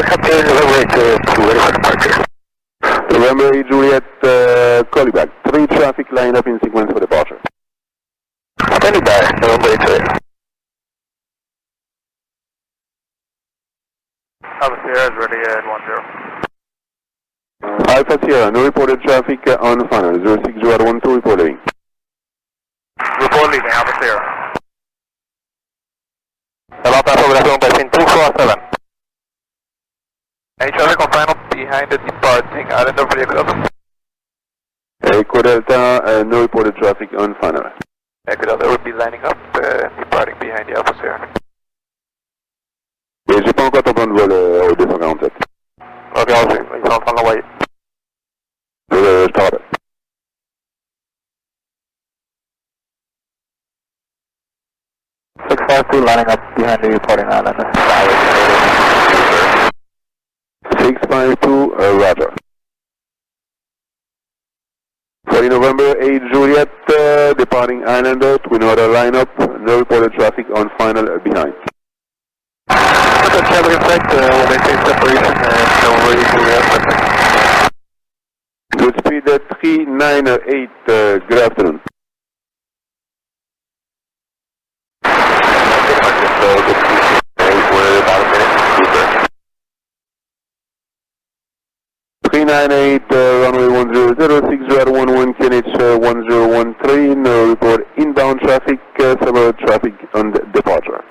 Captain November 8 to ready for departure. November 8 Juliet, call you back. 3 traffic lined up in sequence for departure. Standing by, November 8 Juliet. Alpha Sierra is ready at 10. Alpha Sierra, no reported traffic on final. 06012 report leaving. Report leaving, Alpha Sierra. Atlanta Operación Basin 247. Any traffic on final behind the departing Islander vehicle? Echo Delta, no reported traffic on final. Echo Delta would be lining up, departing behind the Alpha Sierra. Et j'ai pas encore ton plan de vol au 247. Ok, ils sont en train de l'envoyer. Je te rappelle. Two lining up behind the departing Islander. 652, Roger. 40 November 8 Juliet, departing Islander, Twin Otter lineup, no reported traffic on final behind. The traffic effect, we'll maintain separation and November 8 Juliet. Good speed 398, good afternoon. We're about a minute. 398, runway 1006, 11 1013, no report inbound traffic, several traffic on departure.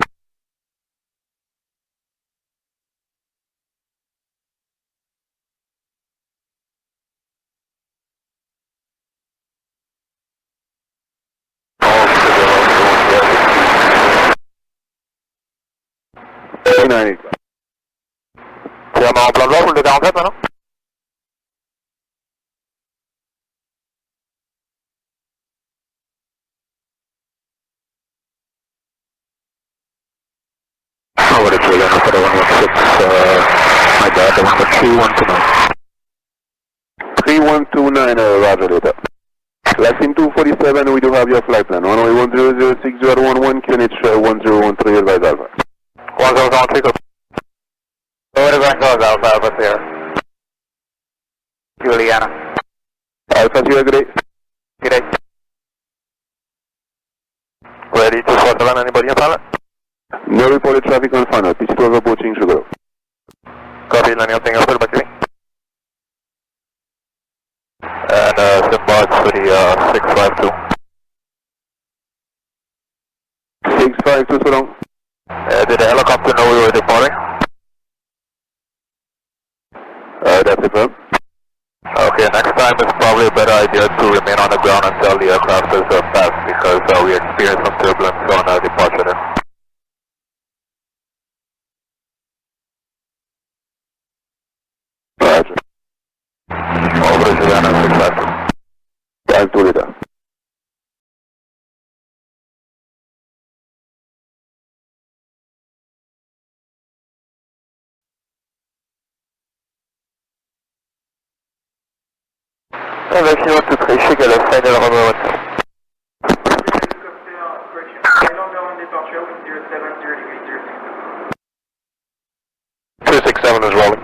Tu vas en plan de vol pour le 47 maintenant? Oh, what is it? I put a 116, my bad, the one with 3129. 3129, Roger later. Last in 247, we do have your flight plan. Runway 1006, 11 QNH 1013, advise Alpha. 1013, go. Where is that goes, Alpha Sierra? Juliana. Alpha Sierra, great. Great. Ready to fly the line, anybody in pilot? No reported traffic on final. PC12 approaching Sugar. Copy, anything else for the back? And St Barth for the 652. 652, so long. Did the helicopter know we were departing? That's it, ma'am. Okay, next time it's probably a better idea to remain on the ground until the aircraft is passed because we experienced some turbulence on departure there. Roger. Over to Juliana 652. Thanks, Tulita. Maximum to Tracy, get a final runway 12. Departure with 07, 0 degrees, 060. 267 is rolling.